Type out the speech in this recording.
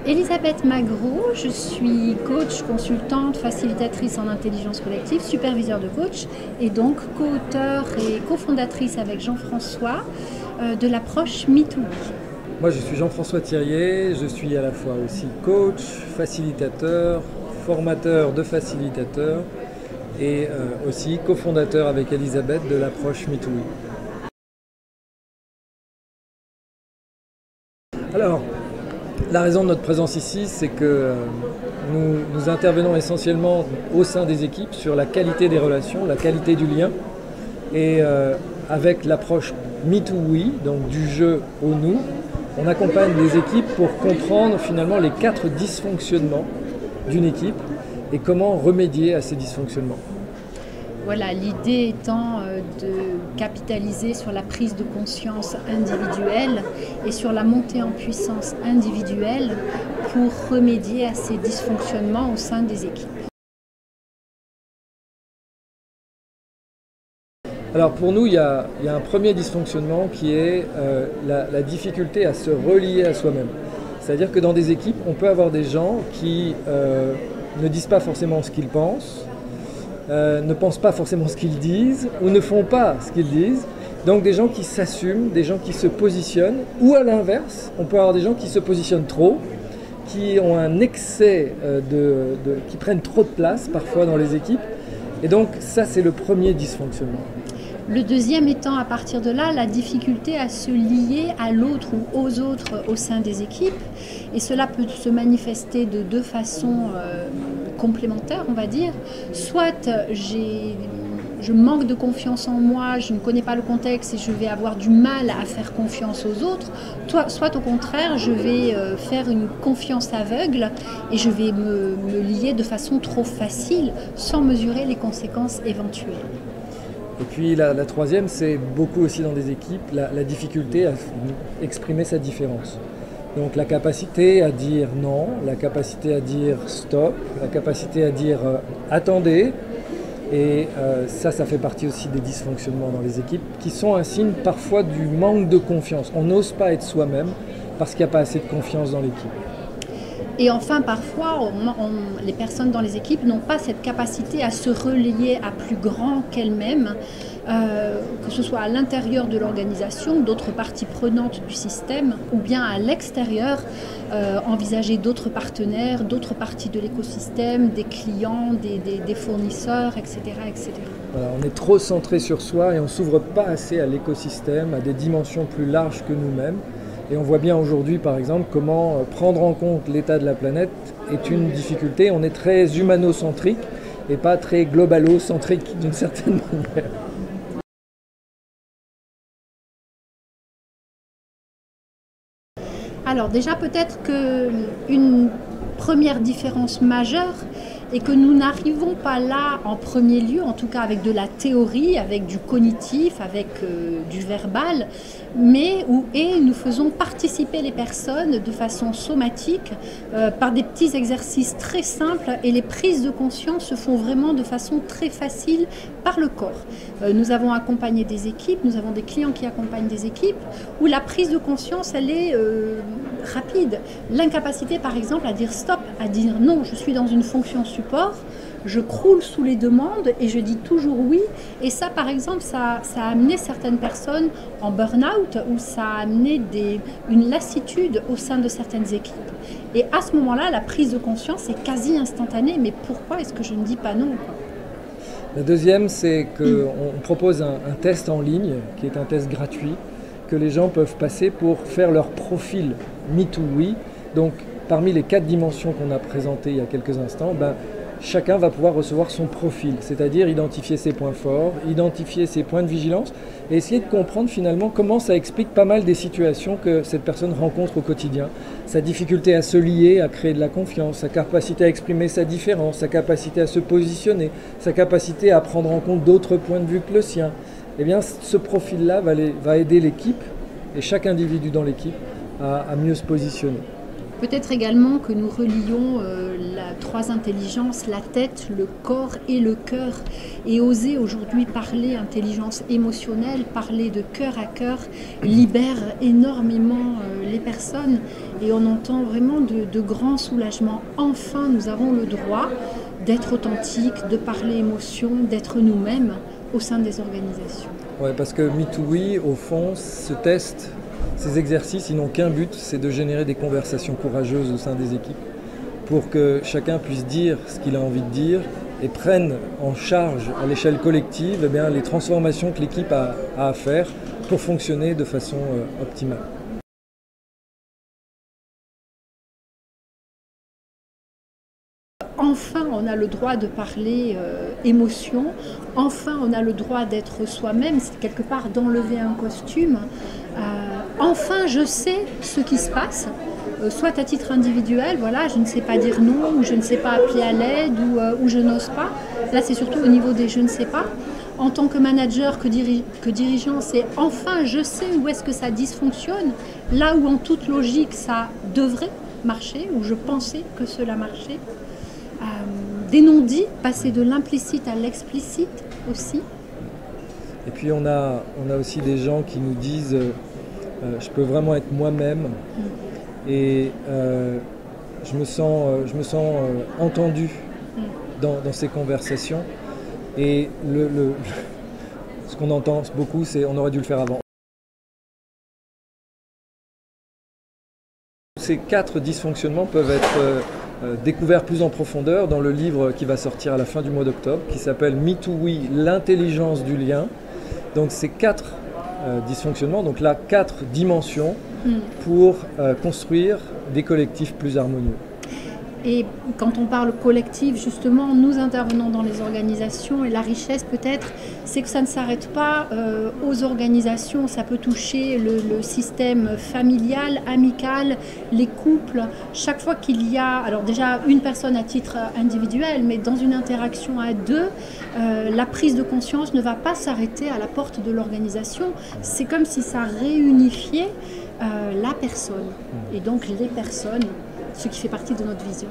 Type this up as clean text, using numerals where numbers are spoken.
Elisabeth Magro, je suis coach, consultante, facilitatrice en intelligence collective, superviseur de coach et donc co-auteur et cofondatrice avec Jean-François de l'approche MeToo. Moi je suis Jean-François Thirier, je suis à la fois aussi coach, facilitateur, formateur de facilitateurs et aussi cofondateur avec Elisabeth de l'approche MeToo. Alors, la raison de notre présence ici, c'est que nous intervenons essentiellement au sein des équipes sur la qualité des relations, la qualité du lien. Et avec l'approche MeToo, donc du jeu au nous, on accompagne les équipes pour comprendre finalement les 4 dysfonctionnements d'une équipe et comment remédier à ces dysfonctionnements. Voilà, l'idée étant de capitaliser sur la prise de conscience individuelle et sur la montée en puissance individuelle pour remédier à ces dysfonctionnements au sein des équipes. Alors pour nous, il y a un premier dysfonctionnement qui est la difficulté à se relier à soi-même. C'est-à-dire que dans des équipes, on peut avoir des gens qui ne disent pas forcément ce qu'ils pensent, ne pensent pas forcément ce qu'ils disent ou ne font pas ce qu'ils disent. Donc des gens qui s'assument, des gens qui se positionnent, ou à l'inverse, on peut avoir des gens qui se positionnent trop, qui ont un excès, qui prennent trop de place parfois dans les équipes. Et donc ça, c'est le premier dysfonctionnement. Le deuxième étant à partir de là la difficulté à se lier à l'autre ou aux autres au sein des équipes. Et cela peut se manifester de 2 façons complémentaires, on va dire. Soit je manque de confiance en moi, je ne connais pas le contexte et je vais avoir du mal à faire confiance aux autres. Soit au contraire, je vais faire une confiance aveugle et je vais me lier de façon trop facile sans mesurer les conséquences éventuelles. Et puis la troisième, c'est beaucoup aussi dans des équipes, la difficulté à exprimer sa différence. Donc la capacité à dire non, la capacité à dire stop, la capacité à dire attendez. Et ça fait partie aussi des dysfonctionnements dans les équipes qui sont un signe parfois du manque de confiance. On n'ose pas être soi-même parce qu'il n'y a pas assez de confiance dans l'équipe. Et enfin, parfois, les personnes dans les équipes n'ont pas cette capacité à se relier à plus grand qu'elles-mêmes, que ce soit à l'intérieur de l'organisation, d'autres parties prenantes du système, ou bien à l'extérieur, envisager d'autres partenaires, d'autres parties de l'écosystème, des clients, des fournisseurs, etc., etc. Voilà, on est trop centré sur soi et on ne s'ouvre pas assez à l'écosystème, à des dimensions plus larges que nous-mêmes. Et on voit bien aujourd'hui, par exemple, comment prendre en compte l'état de la planète est une difficulté. On est très humano-centrique et pas très globalo-centrique d'une certaine manière. Alors déjà, peut-être qu'une première différence majeure est que nous n'arrivons pas là en premier lieu, en tout cas avec de la théorie, avec du cognitif, avec du verbal, mais nous faisons participer les personnes de façon somatique par des petits exercices très simples et les prises de conscience se font vraiment de façon très facile par le corps. Nous avons accompagné des équipes, nous avons des clients qui accompagnent des équipes où la prise de conscience, elle est rapide. L'incapacité par exemple à dire stop, à dire non, je suis dans une fonction support, je croule sous les demandes et je dis toujours oui. Et ça, par exemple, ça a amené certaines personnes en burn-out ou ça a amené une lassitude au sein de certaines équipes. Et à ce moment-là, la prise de conscience est quasi instantanée. Mais pourquoi est-ce que je ne dis pas non ? La deuxième, c'est qu'on propose un test en ligne, qui est un test gratuit, que les gens peuvent passer pour faire leur profil MeToo. Donc, parmi les 4 dimensions qu'on a présentées il y a quelques instants, chacun va pouvoir recevoir son profil, c'est-à-dire identifier ses points forts, identifier ses points de vigilance et essayer de comprendre finalement comment ça explique pas mal des situations que cette personne rencontre au quotidien. Sa difficulté à se lier, à créer de la confiance, sa capacité à exprimer sa différence, sa capacité à se positionner, sa capacité à prendre en compte d'autres points de vue que le sien. Eh bien, ce profil-là va aider l'équipe et chaque individu dans l'équipe à mieux se positionner. Peut-être également que nous relions trois intelligences, la tête, le corps et le cœur. Et oser aujourd'hui parler intelligence émotionnelle, parler de cœur à cœur, libère énormément les personnes. Et on entend vraiment de grands soulagements. Enfin, nous avons le droit d'être authentiques, de parler émotion, d'être nous-mêmes au sein des organisations. Ouais, parce que Me2We, au fond, ce test, ces exercices, ils n'ont qu'un but, c'est de générer des conversations courageuses au sein des équipes pour que chacun puisse dire ce qu'il a envie de dire et prenne en charge à l'échelle collective eh bien, les transformations que l'équipe a à faire pour fonctionner de façon optimale. Enfin, on a le droit de parler émotion. Enfin, on a le droit d'être soi-même. C'est quelque part d'enlever un costume. Enfin, je sais ce qui se passe. Soit à titre individuel, voilà, je ne sais pas dire non, ou je ne sais pas appeler à l'aide, ou je n'ose pas. Là, c'est surtout au niveau des je ne sais pas. En tant que manager, que dirigeant, c'est enfin, je sais où est-ce que ça dysfonctionne. Là où en toute logique, ça devrait marcher, où je pensais que cela marchait. Des non-dits, passer de l'implicite à l'explicite aussi. Et puis on a aussi des gens qui nous disent je peux vraiment être moi-même et je me sens entendu dans ces conversations. Et ce qu'on entend beaucoup, c'est on aurait dû le faire avant. Ces 4 dysfonctionnements peuvent être découverts plus en profondeur dans le livre qui va sortir à la fin du mois d'octobre, qui s'appelle Me2We, l'intelligence du lien. Donc ces 4 dysfonctionnements, donc là 4 dimensions pour construire des collectifs plus harmonieux. Et quand on parle collectif, justement, nous intervenons dans les organisations et la richesse peut-être, c'est que ça ne s'arrête pas aux organisations, ça peut toucher le système familial, amical, les couples. Chaque fois qu'il y a, alors déjà une personne à titre individuel, mais dans une interaction à deux, la prise de conscience ne va pas s'arrêter à la porte de l'organisation. C'est comme si ça réunifiait la personne et donc les personnes, ce qui fait partie de notre vision.